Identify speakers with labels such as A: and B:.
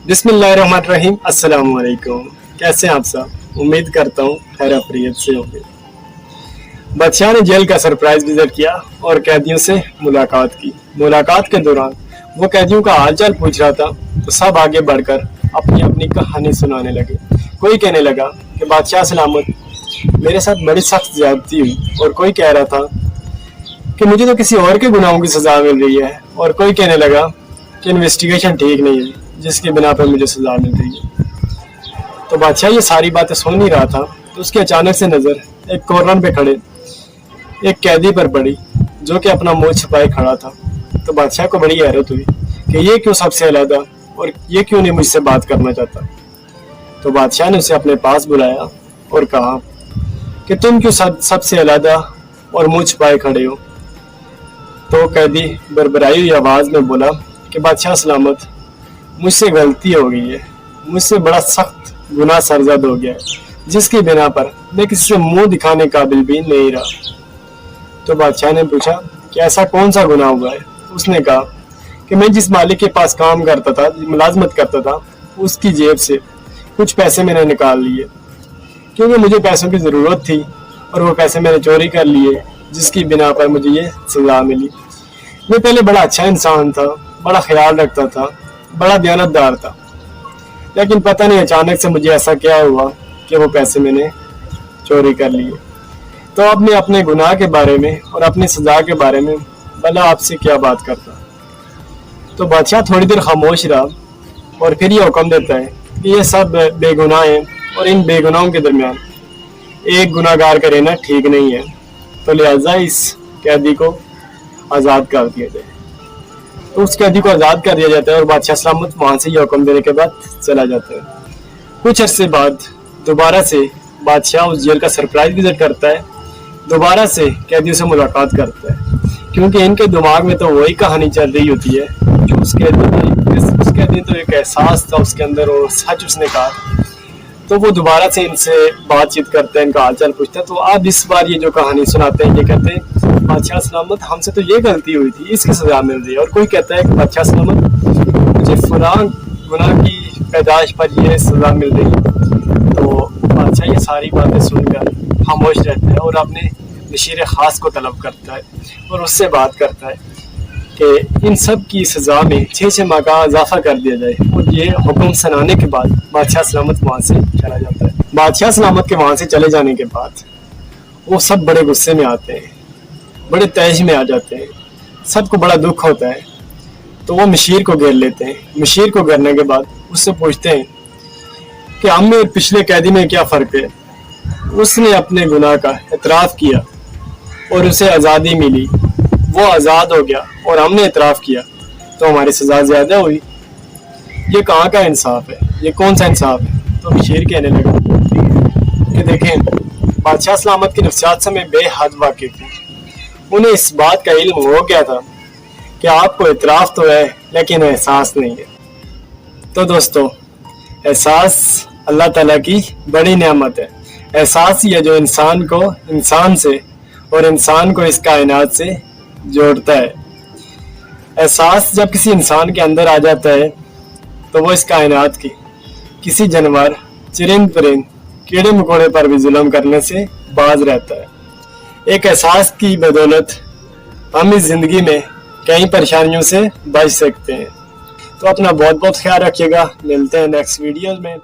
A: बिस्मिल्लाहिर्रहमानिर्रहीम। अस्सलाम वालेकुम। कैसे हैं आप सब? उम्मीद करता हूँ खैर आफियत से होंगे। बादशाह ने जेल का सरप्राइज विजिट किया और कैदियों से मुलाकात की। मुलाकात के दौरान वो कैदियों का हालचाल पूछ रहा था तो सब आगे बढ़कर अपनी अपनी कहानी सुनाने लगे। कोई कहने लगा कि बादशाह सलामत, मेरे साथ बड़ी सख्त ज्यादती हुई, और कोई कह रहा था कि मुझे तो किसी और के गुनाहों की सजा मिल रही है, और कोई कहने लगा कि इन्वेस्टिगेशन ठीक नहीं है जिसकी बिना पर मुझे सजा मिल रही है। तो बादशाह ये सारी बातें सुन ही रहा था तो उसकी अचानक से नजर एक कॉर्नर पे खड़े एक कैदी पर पड़ी जो कि अपना मुंह छिपाए खड़ा था। तो बादशाह को बड़ी हैरत हुई कि ये क्यों सबसे अलग और ये क्यों नहीं मुझसे बात करना चाहता। तो बादशाह ने उसे अपने पास बुलाया और कहा कि तुम क्यों सबसे अलग और मुंह छिपाए खड़े हो। तो कैदी बरबराई हुई आवाज में बोला कि बादशाह सलामत, मुझसे गलती हो गई है, मुझसे बड़ा सख्त गुनाह सरजद हो गया है जिसकी बिना पर मैं किसी से मुंह दिखाने काबिल भी नहीं रहा। तो बादशाह ने पूछा कि ऐसा कौन सा गुनाह हुआ है। उसने कहा कि मैं जिस मालिक के पास काम करता था, मुलाजमत करता था, उसकी जेब से कुछ पैसे मैंने निकाल लिए क्योंकि मुझे पैसों की ज़रूरत थी और वो पैसे मैंने चोरी कर लिए जिसकी बिना पर मुझे ये सज़ा मिली। मैं पहले बड़ा अच्छा इंसान था, बड़ा ख्याल रखता था, बड़ा दयानतदार था, लेकिन पता नहीं अचानक से मुझे ऐसा क्या हुआ कि वो पैसे मैंने चोरी कर लिए। तो अब मैं अपने गुनाह के बारे में और अपनी सजा के बारे में भला आपसे क्या बात करता। तो बादशाह थोड़ी देर खामोश रहा और फिर ये हुक्म देता है कि ये सब बेगुनाह हैं और इन बेगुनाहों के दरमियान एक गुनाहगार का रहना ठीक नहीं है, तो लिहाजा इस कैदी को आज़ाद कर दिया जाए। तो उस कैदी को आज़ाद कर दिया जाता है और बादशाह सलामत वहाँ से ये हुक्म देने के बाद चला जाता है। कुछ अरसे बाद दोबारा से बादशाह उस जेल का सरप्राइज विजिट करता है, दोबारा से कैदियों से मुलाकात करता है क्योंकि इनके दिमाग में तो वही कहानी चल रही होती है जो उस कैदी तो एक एहसास था उसके अंदर और सच उसने कहा। तो वो दोबारा से इनसे बातचीत करते हैं, इनका हालचाल पूछते हैं। तो आप इस बार ये जो कहानी सुनाते हैं, ये कहते हैं बादशाह सलामत, हमसे तो ये गलती हुई थी, इसकी सजा मिल रही है। और कोई कहता है कि बादशाह सलामत, मुझे फलां गुनाह की पैदाश पर ये सजा मिल रही है। तो बादशाह ये सारी बातें सुनकर खामोश रहता है और अपने नशीर खास को तलब करता है और उससे बात करता है कि इन सब की सज़ा में 6 माह का इजाफा कर दिया जाए। और ये हुक्म सुनाने के बाद बादशाह सलामत वहाँ से चला जाता है। बादशाह सलामत के वहाँ से चले जाने के बाद वो सब बड़े गुस्से में आते हैं, बड़े तैश में आ जाते हैं, सबको बड़ा दुख होता है। तो वो मशीर को घेर लेते हैं। मशीर को घेरने के बाद उससे पूछते हैं कि हम में पिछले कैदी में क्या फ़र्क है। उसने अपने गुनाह का एतराफ़ किया और उसे आज़ादी मिली, वो आज़ाद हो गया, और हमने एतराफ़ किया तो हमारी सज़ा ज़्यादा हुई। ये कहाँ का इंसाफ है, ये कौन सा इंसाफ है। तो मशीर कहने लगा कि देखें, बादशाह सलामत की नफ्सियात से मैं बेहद वाकिफ़ हूँ। उन्हें इस बात का इल्म हो गया था कि आपको एतराफ़ तो है लेकिन एहसास नहीं है। तो दोस्तों, एहसास अल्लाह ताला की बड़ी नेमत है। एहसास ही है जो इंसान को इंसान से और इंसान को इस कायनात से जोड़ता है। एहसास जब किसी इंसान के अंदर आ जाता है तो वो इस कायनात की किसी जानवर, चिरिंद परिंद, कीड़े मकोड़े पर भी जुल्म करने से बाज रहता है। एक एहसास की बदौलत हम इस ज़िंदगी में कई परेशानियों से बच सकते हैं। तो अपना बहुत बहुत ख्याल रखिएगा। मिलते हैं नेक्स्ट वीडियोज़ में।